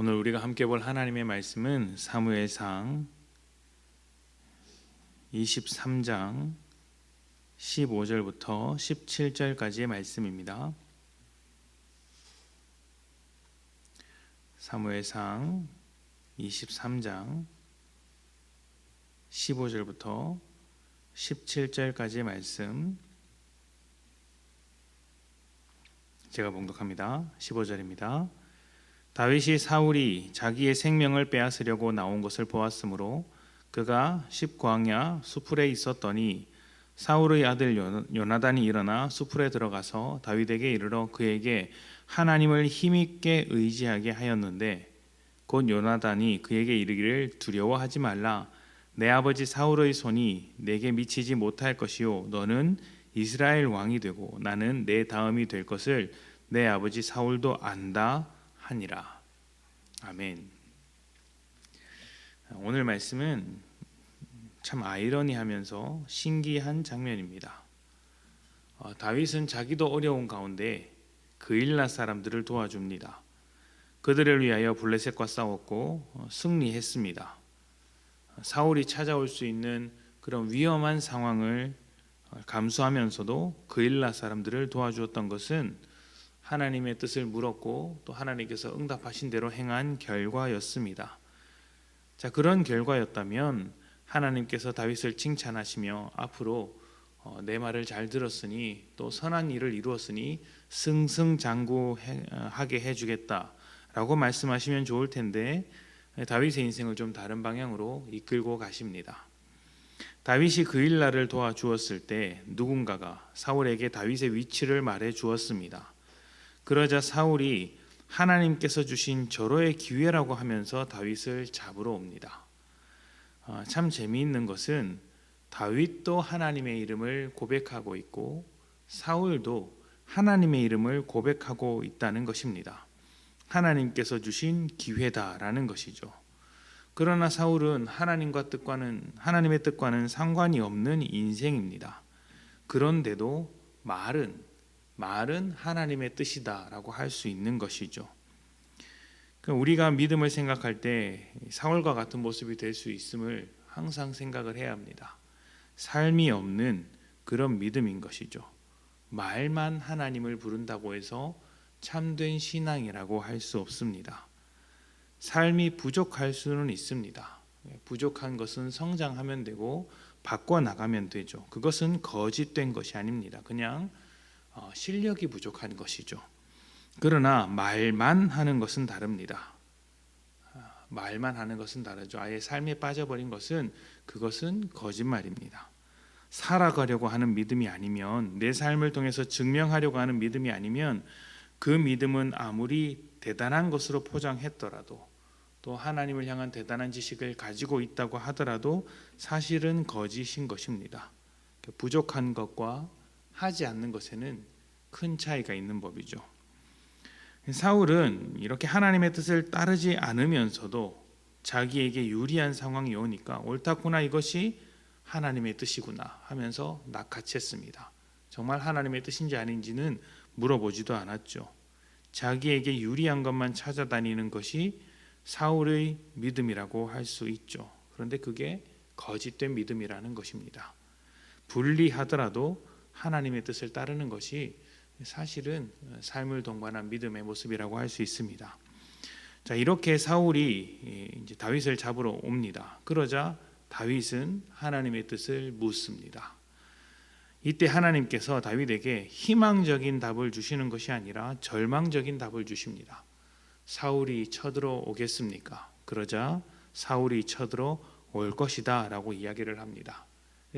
오늘 우리가 함께 볼 하나님의 말씀은 사무엘상 23장 15절부터 17절까지의 말씀입니다. 사무엘상 23장 15절부터 17절까지의 말씀 제가 봉독합니다. 15절입니다. 다윗이 사울이 자기의 생명을 빼앗으려고 나온 것을 보았으므로 그가 십광야 수풀에 있었더니 사울의 아들 요나단이 일어나 수풀에 들어가서 다윗에게 이르러 그에게 하나님을 힘있게 의지하게 하였는데 곧 요나단이 그에게 이르기를 두려워하지 말라. 내 아버지 사울의 손이 내게 미치지 못할 것이요 너는 이스라엘 왕이 되고 나는 내 다음이 될 것을 내 아버지 사울도 안다 하니라. 아멘. 오늘 말씀은 참 아이러니하면서 신기한 장면입니다. 다윗은 자기도 어려운 가운데 그일라 사람들을 도와줍니다. 그들을 위하여 블레셋과 싸웠고 승리했습니다. 사울이 찾아올 수 있는 그런 위험한 상황을 감수하면서도 그일라 사람들을 도와주었던 것은 하나님의 뜻을 물었고 또 하나님께서 응답하신 대로 행한 결과였습니다. 자, 그런 결과였다면 하나님께서 다윗을 칭찬하시며 앞으로 내 말을 잘 들었으니 또 선한 일을 이루었으니 승승장구하게 해주겠다라고 말씀하시면 좋을 텐데 다윗의 인생을 좀 다른 방향으로 이끌고 가십니다. 다윗이 그일라를 도와주었을 때 누군가가 사울에게 다윗의 위치를 말해 주었습니다. 그러자 사울이 하나님께서 주신 절호의 기회라고 하면서 다윗을 잡으러 옵니다. 참 재미있는 것은 다윗도 하나님의 이름을 고백하고 있고 사울도 하나님의 이름을 고백하고 있다는 것입니다. 하나님께서 주신 기회다라는 것이죠. 그러나 사울은 하나님의 뜻과는 상관이 없는 인생입니다. 그런데도 말은 하나님의 뜻이다라고 할 수 있는 것이죠. 우리가 믿음을 생각할 때 사울과 같은 모습이 될 수 있음을 항상 생각을 해야 합니다. 삶이 없는 그런 믿음인 것이죠. 말만 하나님을 부른다고 해서 참된 신앙이라고 할 수 없습니다. 삶이 부족할 수는 있습니다. 부족한 것은 성장하면 되고 바꿔나가면 되죠. 그것은 거짓된 것이 아닙니다. 그냥 실력이 부족한 것이죠. 그러나 말만 하는 것은 다릅니다. 말만 하는 것은 다르죠. 아예 삶에 빠져버린 그것은 거짓말입니다. 살아가려고 하는 믿음이 아니면, 내 삶을 통해서 증명하려고 하는 믿음이 아니면 그 믿음은 아무리 대단한 것으로 포장했더라도 또 하나님을 향한 대단한 지식을 가지고 있다고 하더라도 사실은 거짓인 것입니다. 부족한 것과 하지 않는 것에는 큰 차이가 있는 법이죠. 사울은 이렇게 하나님의 뜻을 따르지 않으면서도 자기에게 유리한 상황이 오니까 옳다구나, 이것이 하나님의 뜻이구나 하면서 낚아챘습니다. 정말 하나님의 뜻인지 아닌지는 물어보지도 않았죠. 자기에게 유리한 것만 찾아다니는 것이 사울의 믿음이라고 할 수 있죠. 그런데 그게 거짓된 믿음이라는 것입니다. 불리하더라도 하나님의 뜻을 따르는 것이 사실은 삶을 동반한 믿음의 모습이라고 할 수 있습니다. 자, 이렇게 사울이 이제 다윗을 잡으러 옵니다. 그러자 다윗은 하나님의 뜻을 묻습니다. 이때 하나님께서 다윗에게 희망적인 답을 주시는 것이 아니라 절망적인 답을 주십니다. 사울이 쳐들어 오겠습니까? 그러자 사울이 쳐들어 올 것이다 라고 이야기를 합니다.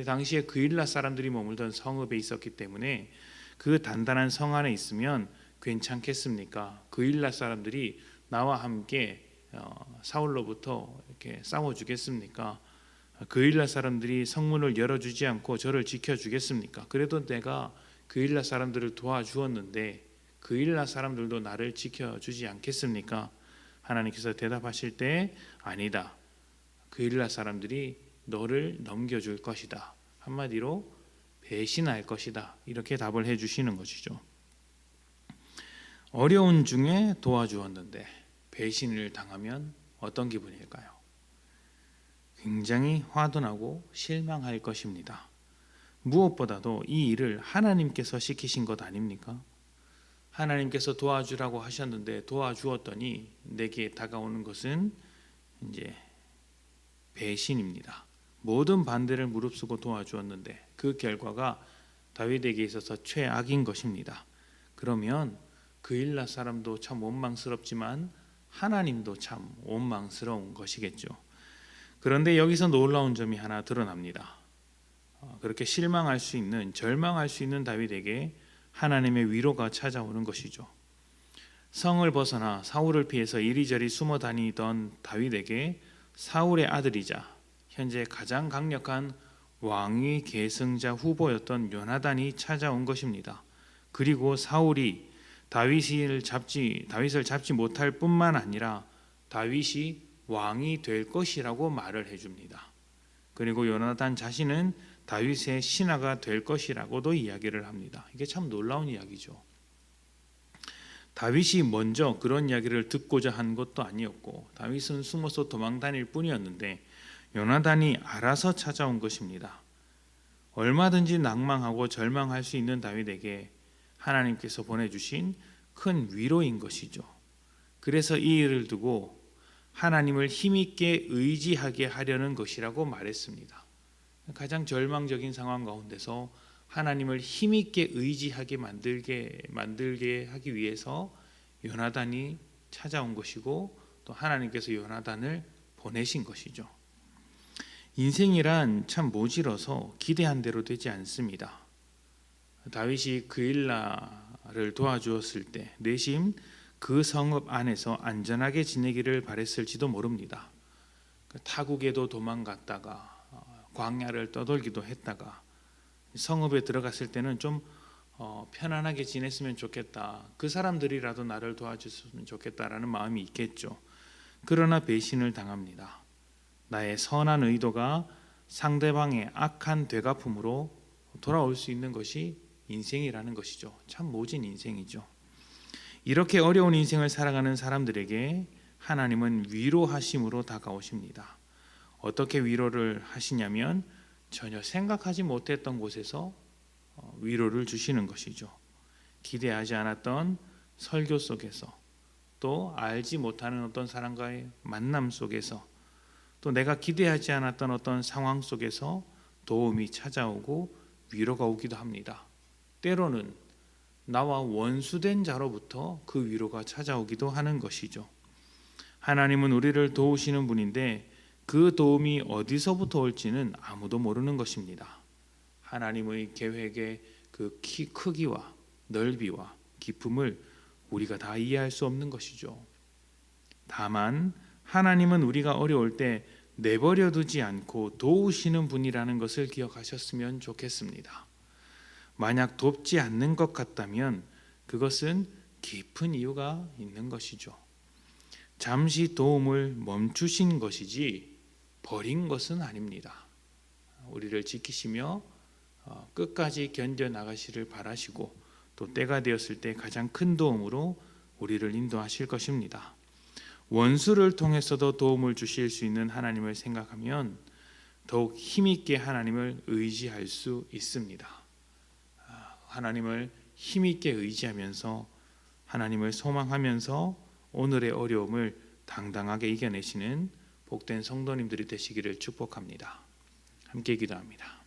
당시에 그일라 사람들이 머물던 성읍에 있었기 때문에 그 단단한 성 안에 있으면 괜찮겠습니까? 그일라 사람들이 나와 함께 사울로부터 이렇게 싸워주겠습니까? 그일라 사람들이 성문을 열어주지 않고 저를 지켜주겠습니까? 그래도 내가 그일라 사람들을 도와주었는데 그일라 사람들도 나를 지켜주지 않겠습니까? 하나님께서 대답하실 때 아니다. 그일라 사람들이 너를 넘겨줄 것이다. 한마디로 배신할 것이다. 이렇게 답을 해주시는 것이죠. 어려운 중에 도와주었는데 배신을 당하면 어떤 기분일까요? 굉장히 화도 나고 실망할 것입니다. 무엇보다도 이 일을 하나님께서 시키신 것 아닙니까? 하나님께서 도와주라고 하셨는데 도와주었더니 내게 다가오는 것은 이제 배신입니다. 모든 반대를 무릅쓰고 도와주었는데 그 결과가 다윗에게 있어서 최악인 것입니다. 그러면 그일라 사람도 참 원망스럽지만 하나님도 참 원망스러운 것이겠죠. 그런데 여기서 놀라운 점이 하나 드러납니다. 그렇게 실망할 수 있는, 절망할 수 있는 다윗에게 하나님의 위로가 찾아오는 것이죠. 성을 벗어나 사울을 피해서 이리저리 숨어 다니던 다윗에게 사울의 아들이자 현재 가장 강력한 왕위 계승자 후보였던 요나단이 찾아온 것입니다. 그리고 사울이 다윗을 잡지 못할 뿐만 아니라 다윗이 왕이 될 것이라고 말을 해줍니다. 그리고 요나단 자신은 다윗의 신하가 될 것이라고도 이야기를 합니다. 이게 참 놀라운 이야기죠. 다윗이 먼저 그런 이야기를 듣고자 한 것도 아니었고 다윗은 숨어서 도망 다닐 뿐이었는데 요나단이 알아서 찾아온 것입니다. 얼마든지 낭망하고 절망할 수 있는 다윗에게 하나님께서 보내주신 큰 위로인 것이죠. 그래서 이 일을 두고 하나님을 힘있게 의지하게 하려는 것이라고 말했습니다. 가장 절망적인 상황 가운데서 하나님을 힘있게 의지하게 만들게 하기 위해서 요나단이 찾아온 것이고 또 하나님께서 요나단을 보내신 것이죠. 인생이란 참 모질어서 기대한 대로 되지 않습니다. 다윗이 그일라를 도와주었을 때 내심 그 성읍 안에서 안전하게 지내기를 바랬을지도 모릅니다. 타국에도 도망갔다가 광야를 떠돌기도 했다가 성읍에 들어갔을 때는 좀 편안하게 지냈으면 좋겠다. 그 사람들이라도 나를 도와줬으면 좋겠다라는 마음이 있겠죠. 그러나 배신을 당합니다. 나의 선한 의도가 상대방의 악한 되갚음으로 돌아올 수 있는 것이 인생이라는 것이죠. 참 모진 인생이죠. 이렇게 어려운 인생을 살아가는 사람들에게 하나님은 위로하심으로 다가오십니다. 어떻게 위로를 하시냐면 전혀 생각하지 못했던 곳에서 위로를 주시는 것이죠. 기대하지 않았던 설교 속에서 또 알지 못하는 어떤 사람과의 만남 속에서 또 내가 기대하지 않았던 어떤 상황 속에서 도움이 찾아오고 위로가 오기도 합니다. 때로는 나와 원수된 자로부터 그 위로가 찾아오기도 하는 것이죠. 하나님은 우리를 도우시는 분인데 그 도움이 어디서부터 올지는 아무도 모르는 것입니다. 하나님의 계획의 그 크기와 넓이와 깊음을 우리가 다 이해할 수 없는 것이죠. 다만 하나님은 우리가 어려울 때 내버려 두지 않고 도우시는 분이라는 것을 기억하셨으면 좋겠습니다. 만약 돕지 않는 것 같다면 그것은 깊은 이유가 있는 것이죠. 잠시 도움을 멈추신 것이지 버린 것은 아닙니다. 우리를 지키시며 끝까지 견뎌나가시를 바라시고 또 때가 되었을 때 가장 큰 도움으로 우리를 인도하실 것입니다. 원수를 통해서도 도움을 주실 수 있는 하나님을 생각하면 더욱 힘있게 하나님을 의지할 수 있습니다. 하나님을 힘있게 의지하면서 하나님을 소망하면서 오늘의 어려움을 당당하게 이겨내시는 복된 성도님들이 되시기를 축복합니다. 함께 기도합니다.